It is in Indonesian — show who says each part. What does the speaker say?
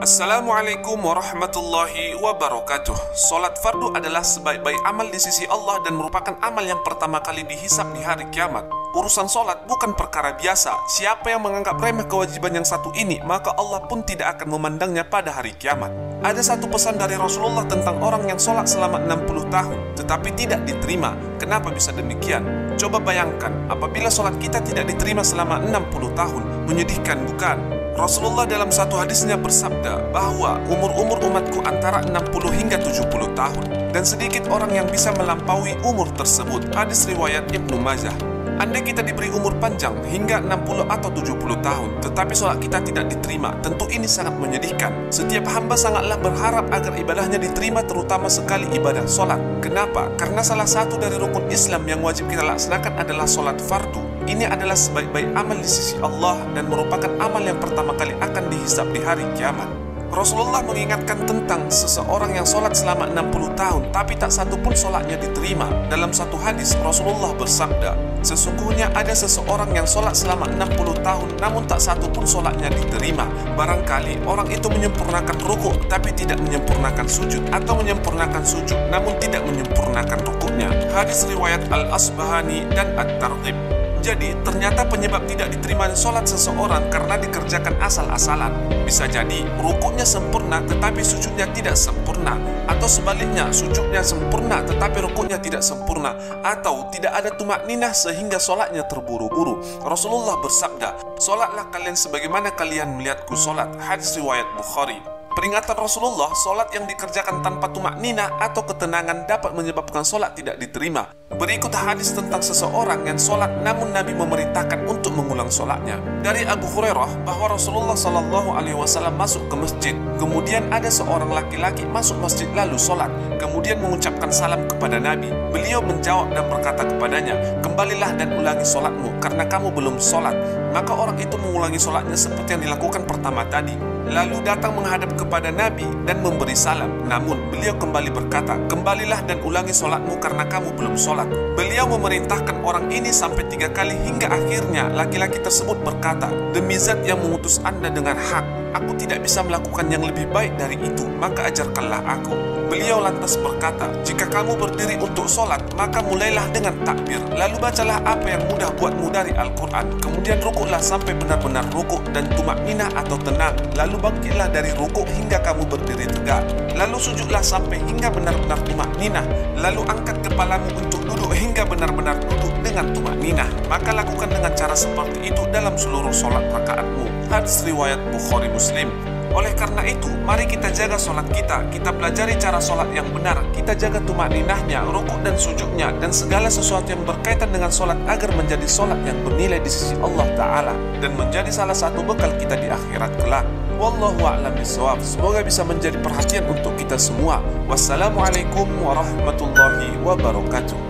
Speaker 1: Assalamualaikum warahmatullahi wabarakatuh. Salat fardu adalah sebaik-baik amal di sisi Allah dan merupakan amal yang pertama kali dihisab di hari kiamat. Urusan salat bukan perkara biasa. Siapa yang menganggap remeh kewajiban yang satu ini, maka Allah pun tidak akan memandangnya pada hari kiamat. Ada satu pesan dari Rasulullah tentang orang yang salat selama 60 tahun tetapi tidak diterima. Kenapa bisa demikian? Coba bayangkan, apabila salat kita tidak diterima selama 60 tahun, menyedihkan bukan? Rasulullah dalam satu hadisnya bersabda bahwa umur umatku antara 60 hingga 70 tahun dan sedikit orang yang bisa melampaui umur tersebut. Hadis riwayat Ibnu Majah. Andai kita diberi umur panjang hingga 60 atau 70 tahun tetapi sholat kita tidak diterima, tentu ini sangat menyedihkan. Setiap hamba sangatlah berharap agar ibadahnya diterima, terutama sekali ibadah sholat. Kenapa? Karena salah satu dari rukun Islam yang wajib kita laksanakan adalah sholat fardu. Ini adalah sebaik-baik amal di sisi Allah dan merupakan amal yang pertama kali akan dihisab di hari kiamat. Rasulullah mengingatkan tentang seseorang yang sholat selama 60 tahun tapi tak satu pun sholatnya diterima. Dalam satu hadis Rasulullah bersabda, sesungguhnya ada seseorang yang sholat selama 60 tahun namun tak satu pun sholatnya diterima. Barangkali orang itu menyempurnakan rukuk tapi tidak menyempurnakan sujud, atau menyempurnakan sujud namun tidak menyempurnakan rukuknya. Hadis riwayat Al-Asbahani dan At-Targhib. Jadi, ternyata penyebab tidak diterimanya sholat seseorang karena dikerjakan asal-asalan. Bisa jadi, rukuknya sempurna tetapi sujudnya tidak sempurna. Atau sebaliknya, sujudnya sempurna tetapi rukuknya tidak sempurna. Atau tidak ada tumakninah sehingga sholatnya terburu-buru. Rasulullah bersabda, sholatlah kalian sebagaimana kalian melihatku sholat. Hadis riwayat Bukhari. Peringatan Rasulullah, sholat yang dikerjakan tanpa tumakninah atau ketenangan dapat menyebabkan sholat tidak diterima. Berikut hadis tentang seseorang yang sholat namun Nabi memerintahkan untuk mengulang sholatnya. Dari Abu Hurairah bahwa Rasulullah SAW masuk ke masjid. Kemudian ada seorang laki-laki masuk masjid lalu sholat. Kemudian mengucapkan salam kepada Nabi. Beliau menjawab dan berkata kepadanya, kembalilah dan ulangi sholatmu karena kamu belum sholat. Maka orang itu mengulangi sholatnya seperti yang dilakukan pertama tadi. Lalu datang menghadap kepada Nabi dan memberi salam. Namun beliau kembali berkata, kembalilah dan ulangi sholatmu karena kamu belum sholat. Beliau memerintahkan orang ini sampai 3 kali hingga akhirnya laki-laki tersebut berkata, demi zat yang mengutus Anda dengan hak, aku tidak bisa melakukan yang lebih baik dari itu, maka ajarkanlah aku. Beliau lantas berkata, jika kamu berdiri untuk sholat, maka mulailah dengan takbir, lalu bacalah apa yang mudah buatmu dari Al-Quran. Kemudian rukuklah sampai benar-benar rukuk dan tumakninah atau tenang. Lalu bangkitlah dari rukuk hingga kamu berdiri tegak. Lalu sujudlah sampai hingga benar-benar tumakninah. Lalu angkat kepalamu untuk duduk hingga benar-benar duduk dengan tumakninah. Maka lakukan dengan cara seperti itu dalam seluruh sholat rakaatmu. Hadis riwayat Bukhari Muslim. Oleh karena itu, mari kita jaga sholat kita. Kita pelajari cara sholat yang benar. Kita jaga tumakninahnya, rukuk dan sujudnya, dan segala sesuatu yang berkaitan dengan sholat agar menjadi sholat yang bernilai di sisi Allah Ta'ala dan menjadi salah satu bekal kita di akhirat kelak. Wallahu a'lam bishawab. Semoga bisa menjadi perhatian untuk kita semua. Wassalamualaikum warahmatullahi wabarakatuh.